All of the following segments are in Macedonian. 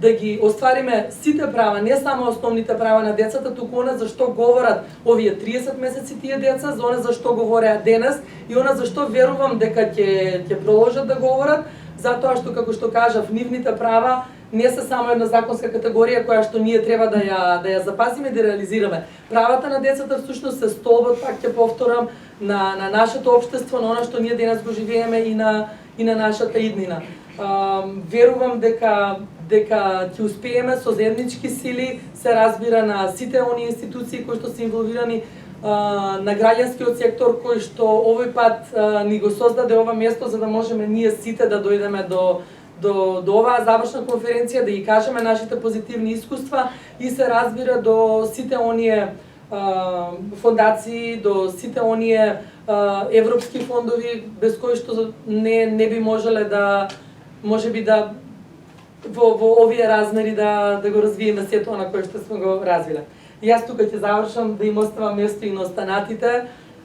да ги оствариме сите права, не само основните права на децата, туку она за што говорат овие 30 месеци тие деца, за она за што говореа денес и она за што верувам дека ќе продолжат да говорат, затоа што како што кажав, нивните права не се само една законска категорија која што ние треба да ја запазиме и да реализираме. Правата на децата всушност се столбот, пак ќе повторам, на нашето општество, на она што ние денес го живееме и на нашата иднина. Верувам дека ќе успееме со заеднички сили, се разбира на сите оние институции кои што се инволвирани, на граѓанскиот сектор кој што овој пат ни го создаде ова место за да можеме ние сите да дојдеме до оваа завршна конференција, да ги кажеме нашите позитивни искуства и се разбира до сите оние фондации, до сите оние европски фондови без кои што не би можеле да можеби да во овие размери да го развиеме сето на кое што сме го развиле. Јас тука ќе завршам, да им оставам место и на останатите.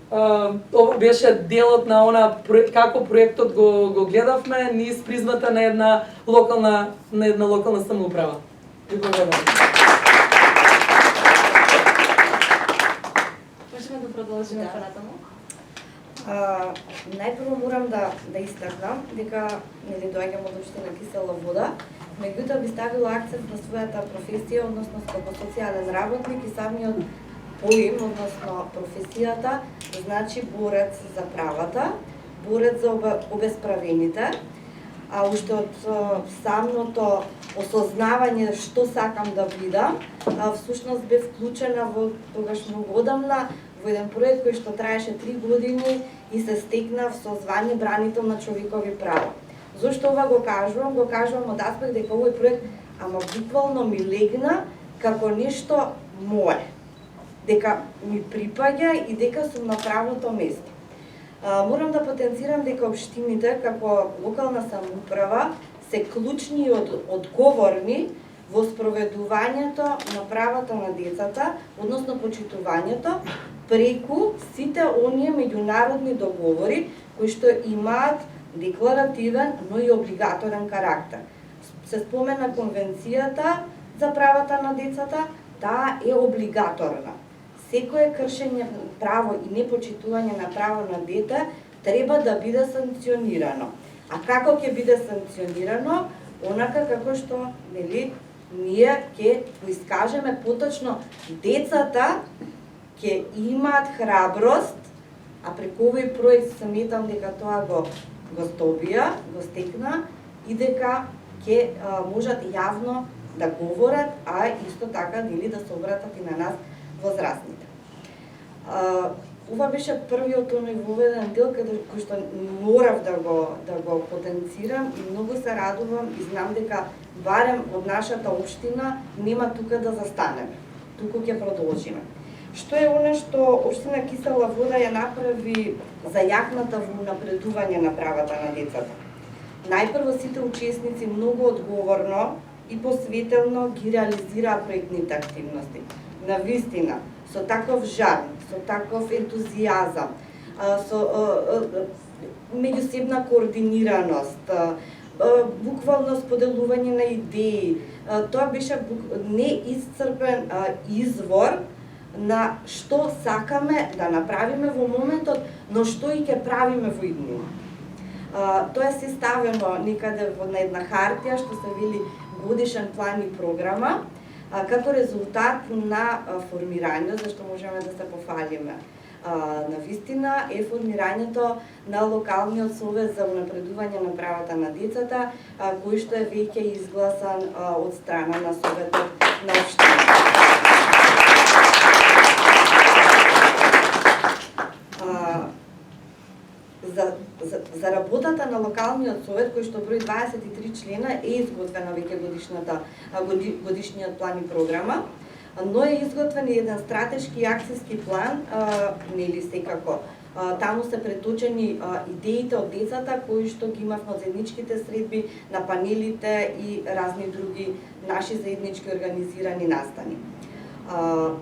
Ова беше делот на она како проектот го гледавме низ призмата на една локална самоуправа. Ви благодарам. Можеме да продолжиме понатаму? Најпрво морам да истакнам дека нели доаѓам од општина Кисела Вода, меѓутоа би ставила акцент на својата професија, односно како социјален работник и самиот поим, односно професијата, значи борец за правата, борец за обесправените, а уште од самото осознавање што сакам да бидам, всушност бе вклучена во тогаш многу одамна во еден проект кој што траеше 3 години и се стекнав со звание бранител на човекови права. Зошто ова го кажувам? Го кажувам од аспект дека овој проект буквално ми легна како нешто мое. Дека ми припаѓа и дека сум на правото место. Морам да потенцирам дека општините како локална самоуправа се клучни и одговорни во спроведувањето на правата на децата, односно почитувањето, преку сите оние меѓународни договори кои што имаат декларативен, но и облигаторен карактер. Се спомена Конвенцијата за правата на децата, таа е облигаторна. Секое кршење право и непочитување на право на дете треба да биде санкционирано. А како ќе биде санкционирано? Онака како што ние ќе го искажеме поточно децата ќе имаат храброст, а преку овој проект сметам дека тоа го здобија, го стекна и дека ќе можат јавно да говорат, а исто така да се обратат и на нас возрастните. Ова беше првиот воведен дел кој што морав да го потенцирам и многу се радувам и знам дека барем од нашата општина нема тука да застанеме. Туку ќе продолжиме. Што е она што општина Кисела Вода ја направи за јакната во напредување на правата на децата? Најпрво сите учесници многу одговорно и посветено ги реализираа проектните активности. Навистина, со таков жар, со таков ентузијазам, со меѓусебна координираност, буквално споделување на идеи. Тоа беше неисцрпен извор на што сакаме да направиме во моментот, но што и ќе правиме во иднина. Тоа е се ставено некаде на една хартија што се вели годишен план и програма, како резултат на формирање, зашто можеме да се пофалиме. Навистина е формирањето на локалниот совет за унапредување на правата на децата, кој што е веќе изгласан од страна на советот на општината. За работата на локалниот совет, кој што брои 23 члена, е изготвена веќе годишниот план и програма, но е изготвен и еден стратешки и акцијски план, нели секако. Таму се преточени идеите од децата кои што ги имавме од заедничките средби, на панелите и разни други наши заеднички организирани настани.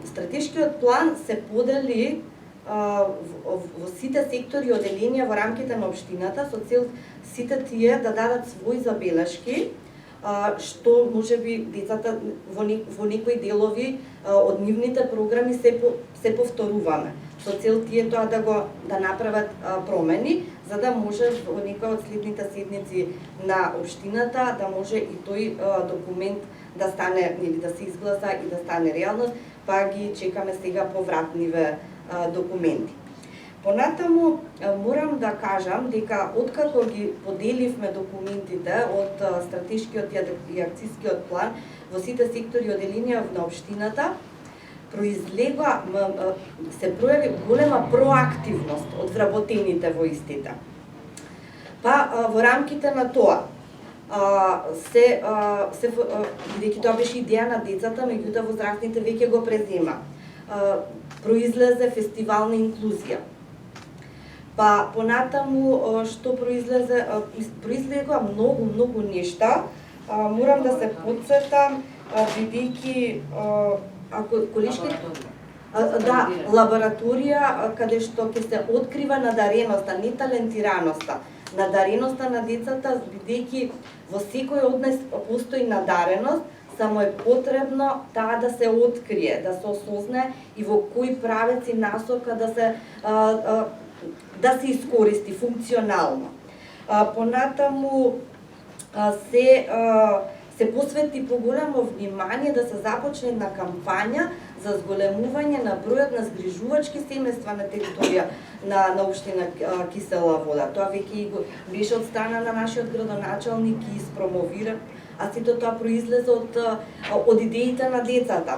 Стратешкиот план се подели во сите сектори и оделенија во рамките на општината со цел сите тие да дадат своји забелешки што можеби децата во некои делови од нивните програми се повторуваме. Со цел тие тоа да направат промени, за да може во некој од следните седници на општината да може и тој документ да стане или да се изгласа и да стане реалност, па ги чекаме сега повратниве документи. Понатаму морам да кажам дека откако ги поделивме документите од стратешкиот и акцискиот план во сите сектори од делинија на општината, се пројави голема проактивност од вработените во истите. Па во рамките на тоа, бидејќи тоа беше идеја на децата, меѓутоа возрастните веќе го презема. Произлезе фестивал на инклузија. Па понатаму што произлегоа многу нешта. Морам да се потсетам, бидејќи лабораторија каде што ќе се открива надареноста, не талентираноста, надареноста на децата, бидејќи во секој од нас постои надареност, само е потребно таа да се открие, да се осознае и во кои правец и насока да се искористи функционално. Понатаму се посвети поголемо внимание да се започне една кампања за зголемување на бројот на згрижувачки семејства на територија на општина Кисела Вода. Тоа веќе беше од страна на нашиот градоначалник и испромовира, а сето тоа произлезе од идеите на децата.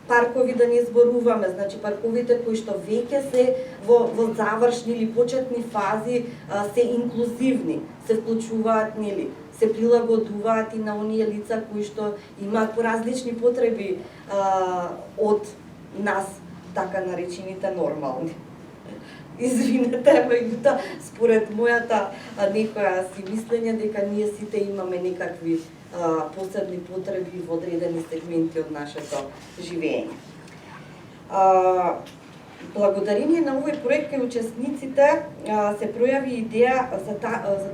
Паркови да не зборуваме, значи парковите кои што веќе се во завршни или почетни фази се инклузивни, се вклучуваат, нели, се прилагодуваат и на оние лица кои што имаат поразлични потреби од нас, така наречените нормални. Извинете, меѓутоа според мојата некоја си мислење дека ние сите имаме некакви посебни потреби во одредени сегменти од нашето живење. Благодарение на овој проект кај учесниците се пројави идеја за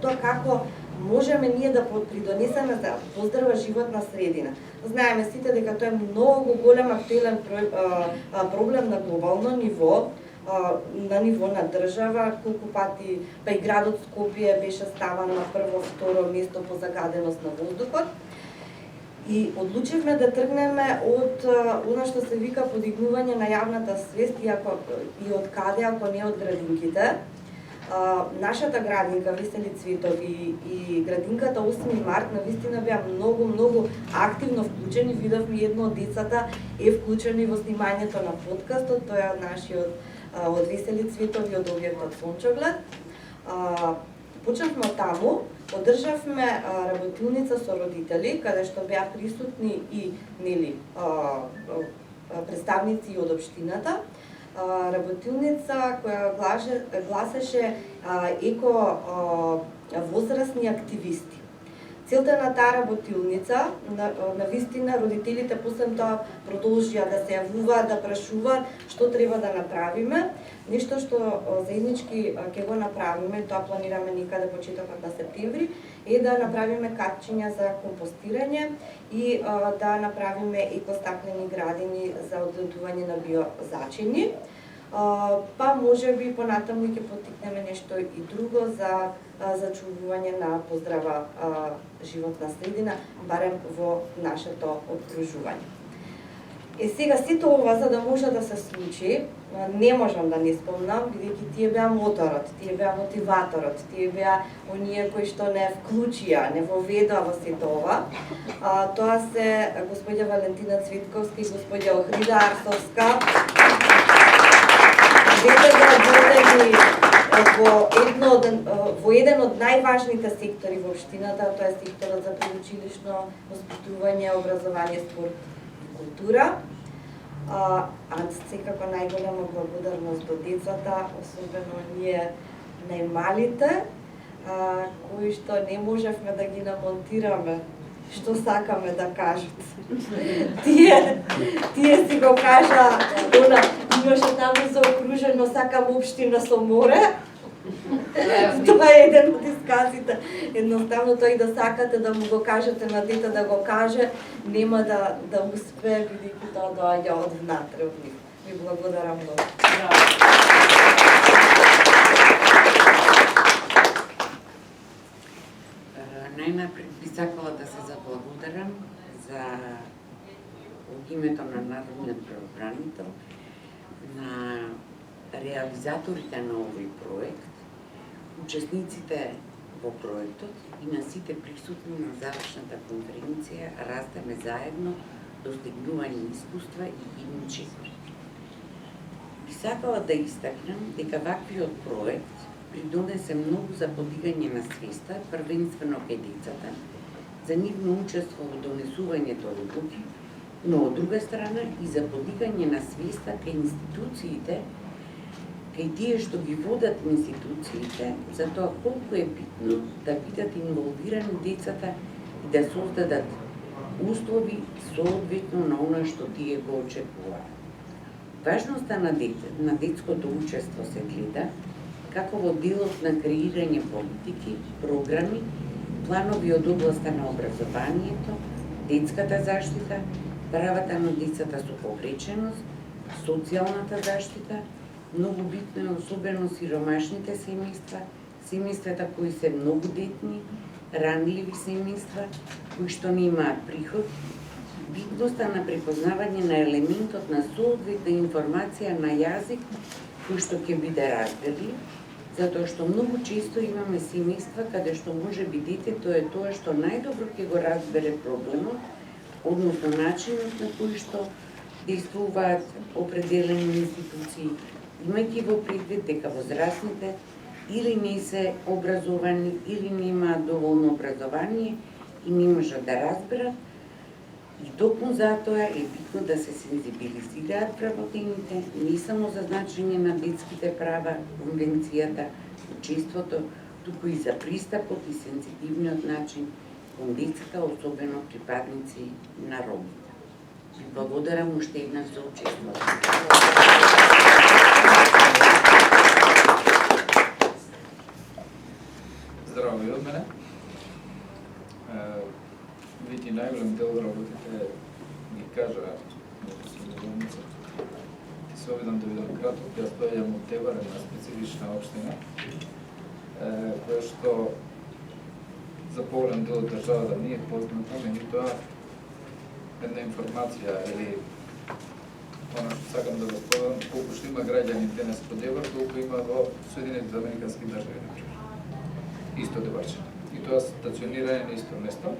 тоа како можеме ние да придонесеме за поздрава животна средина. Знаеме сите дека тоа е многу голем актуелен проблем на глобално ниво, на ниво на држава, колку пати па и градот Скопје беше ставан на прво, второ место по загаденост на воздухот. И одлучивме да тргнеме од она што се вика подигнување на јавната свест и од каде, ако не од градинките. Нашата градинка Весели Цветови и градинката 8 март навистина беа многу активно вклучени. Видовме едно од децата е вклучени во снимањето на подкастот, тоа е нашиот од Весели Цветови од објектот Сончоглед. Почнавме таму, одржавме работилница со родители, каде што беа присутни и представници од општината. Работилница која гласеше еко возрастни активисти. Целта на таа работилница, навистина родителите после тоа продолжија да се јавуваат, да прашуваат што треба да направиме. Нешто што заеднички ќе го направиме, тоа планираме некаде почетокот на септември, е да направиме катчиња за компостирање и да направиме екостаклени градини за одредување на биозачини. Па можеби понатаму ќе поттикнеме нешто и друго за зачувување на поздрава животна средина, барем во нашето окружување. Сега сето ова за да може да се случи, не можам да не спомнам, бидејќи тие беа моторот, тие беа мотиваторот, тие беа оние кои што не вклучија, не воведоа во сето ова. Тоа се господја Валентина Цветковска и господја Охрида Арсовска. Двете граѓани во еден од најважните сектори во општината, тоа е секторот за предучилишно воспитување, образование, спорт и култура. Секако најголема благодарност до децата, особено ние најмалите, кои што не можевме да ги намонтираме што сакаме да кажат. Тие си го кажа, имаше таму заокружено сакам општина со море. Тоа е еден од исказите. Едноставно тој да сакате да му го кажете на дете да го каже, нема да успее, бидејќи тоа доаѓа од внатре од нив. Ви благодарам многу. Најнапред би сакала да се заблагодарам за од името на Народниот правобранител на реализаторите на овој проект, учесниците во проектот и на сите присутни на завршната конференција Растеме заедно, достигнување искуства и идни чекори. Би сакала да истакнам дека ваквиот проект придонесе многу за подигање на свеста, првенствено кај децата, за нивно учество во донесувањето одлуки, но од друга страна и за подигање на свеста кај институциите, кај тие што ги водат институциите, за тоа колку е битно да бидат инволвирани децата и да создадат услови соодветно на она што тие го очекуваат. Важноста на детското учество се гледа како во делот на креирање политики, програми, планови од областа на образованието, детската заштита, правата на децата со повреченост, социјалната заштита, многу битно е особено сиромашните семејства, семејствата кои се многу детни, ранливи семејства, кои што не имаат приход, битноста на препознавање на елементот на соодветна информација на јазик кој што ќе биде разберлив, затоа што многу често имаме семејства каде што може би детето е тоа што најдобро ќе го разбере проблемот, односно начинот на кој што действуваат определени институции, имајќи во предвид дека возрастните или не се образовани, или не имаат доволно образование и не можат да разберат. И токму затоа е битно да се сензибилизираат вработените не само за значење на детските права, конвенцијата, учеството, туку и за пристапот и сензитивниот начин кон децата, особено припадници на ромите. Ви благодарам уште еднаш за учеството. Здраво и од мене. Вити најголем дел од работите ги кажа соговорница. Ти се обидам да бидам краток, јас доаѓам од Тевар, една специфична општина, која што за поголем дел од државата не е позната, меѓутоа една информација или она што сакам да го споделам, колку што има граѓани денес по Тевар, толку има во Соединетите Американски држави, например. Исто Теварче. И тоа стационирање на исто место.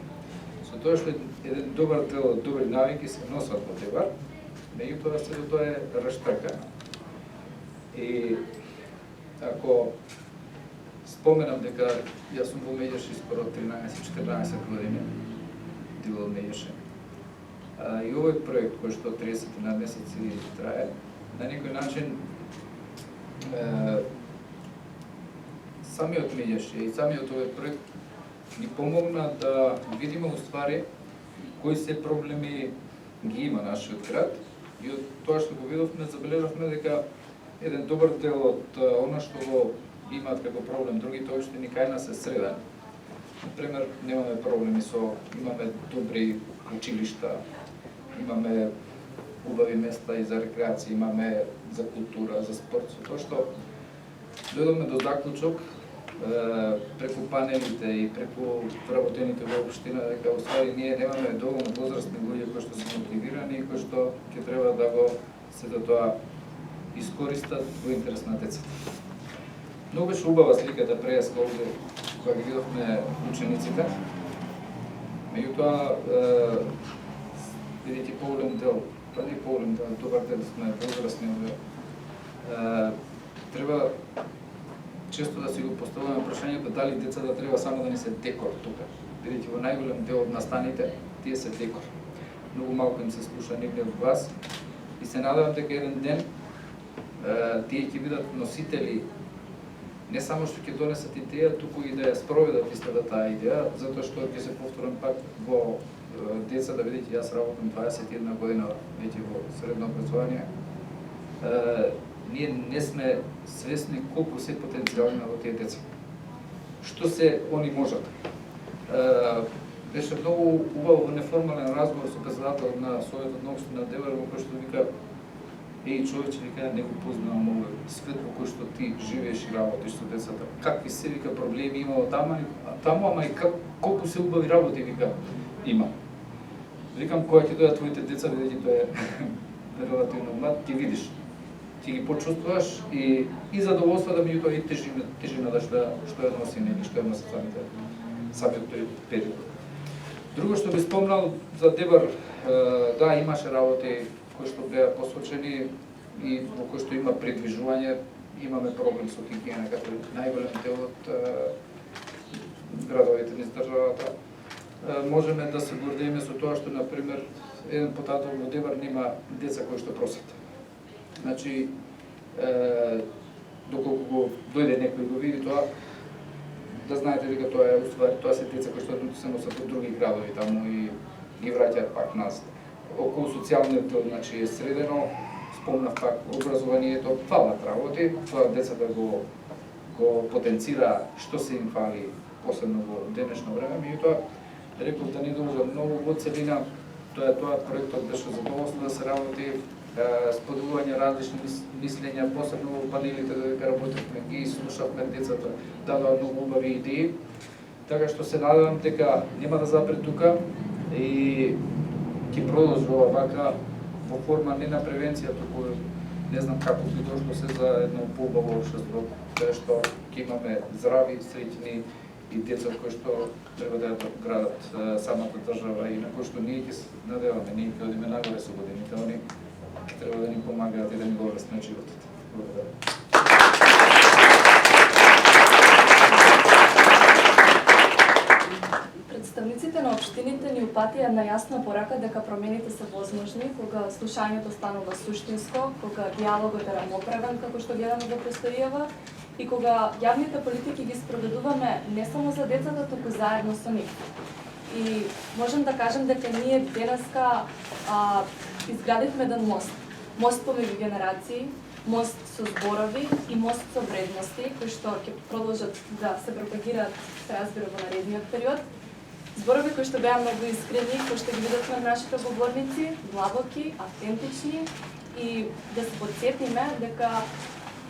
Со тоа што еден добар дел од добри навики се носат во Тевар, меѓутоа се тоа е раштака. И ако споменам дека јас сум во Меѓаши скоро 13-14 години, дел од Меѓаши. И овој проект кој што 30 на месеци трае, на некој начин самиот Меѓаши и самиот овој проект ни помогна да видиме уствари кои се проблеми ги има нашиот град и од тоа што го видовме забележавме дека еден добар дел од она што го имаат како проблем другите општини кај нас е среден. Например, немаме проблеми имаме добри училишта, имаме убави места и за рекреација, имаме за култура, за спорт, со тоа што дојдовме до заклучок преку панелите и преку вработените во општина дека уствари ние немаме доволно возрастни луѓе кои што се мотивирани и кои што ќе треба да го сето тоа искористат во интерес на децата. Многу беше убава сликата преска овде кога ги видовме учениците. Меѓутоа бидејќи поголем дел, па не поголем дел, добар дел сме возрастни овде, треба често да си го поставуваме прашањето дали децата треба само да ни се декор тука. Бидејќи во најголем дел од настаните тие се декор. Многу малку им се слуша нивниот глас и се надевам дека еден ден тие ќе бидат носители не само што ќе донесат идеја, туку и да ја спроведат истата таа идеја, затоа што ќе се повторам пак во децата, бидејќи јас работам 21 година веќе во средно образование. ние не сме свесни колку се потенцијал има во тие деца. Што се они можат. Беше многу убаво неформален разговор со председател на Советот на општина Девер, во кој што вика: "Еј, човече, вика, не го познавам овој свет во кој што ти живееш и работиш со децата. Какви се, вика, проблеми има таму, ама и колку се убави работи, вика, има." Викам, кога ќе дојдат твоите деца, бидејќи тоа е релативно млад, ти видиш, ти ги почувствуваш и задоволство, да меѓутоа и тежината што ја носи или што ја носи самиот тој период. Друго што би спомнал за Дебар, да, имаше работи кои што беа посочени и во кои што има придвижување. Имаме проблем со хигиена како најголем дел од градовите низ државата. Можеме да се гордееме со тоа што, например, еден потатол во Дебар нема деца кои што просат. Значи, доколку го дојде некој го види тоа, да знаете дека тоа е уствари, тоа се деца кои што се носат од други градови таму и ги враќаат пак назад. Околу социјалниот дел, значи, е средено, спомнав пак образованието, фалат работи, тоа децата го потенцира што се им фали, посебно во денешно време, меѓутоа реков да не должам многу во целина, тоа проектот беше задоволство да се работи, споделување различни мислења, посебно во панелите дека работевме, ги слушавме децата, дадоа многу убави идеи, така што се надевам дека нема да запре тука и ќе продолжи вака во форма не на превенција, туку не знам како би дошло се за едно поубаво општество, каде што ќе имаме здрави, среќни и деца кои што треба да ја градат самата држава и на кои што ние ќе се надеваме, ние ќе одиме нагоре со годините, они ќе треба да ни помагаат и да ни го олеснат животот. Благодарам. Представниците на општините ни упатија една јасна порака дека промените се возможни кога слушањето станува суштинско, кога диалогот е рамноправен, како што гледаме во просторијава, и кога јавните политики ги спроведуваме не само за децата, туку заедно со нив. И можам да кажем дека ние денеска изградивме еден мост. Мост помеѓу генерации, мост со зборови и мост со вредности, кои што ќе продолжат да се пропагираат, се разбира, во наредниот период. Зборови кои што беа многу искрени, кои што ги видовме на нашите говорници, длабоки, автентични, и да се подсетиме дека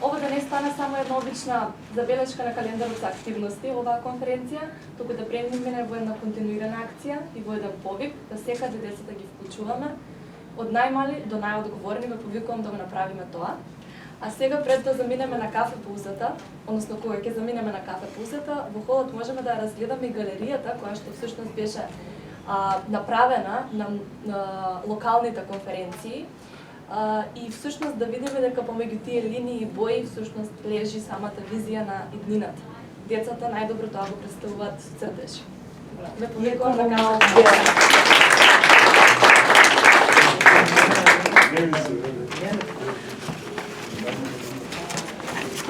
ова да не стане само една обична забелешка на календарот за активности, оваа конференција, туку да премине во една континуирана акција и во еден повик, да секаде децата ги вклучуваме, од најмали до најодговорни, ве повикувам да го направиме тоа. А сега, пред да заминеме на кафе паузата, односно кога ќе заминеме на кафе паузата, во холот можеме да разгледаме и галеријата, која што всушност беше направена на локалните конференции, и всушност да видиме дека помеѓу тие линии и бои всушност лежи самата визија на иднината. Децата најдобро тоа го представуваат со цртеж. Ве повикувам да кажете.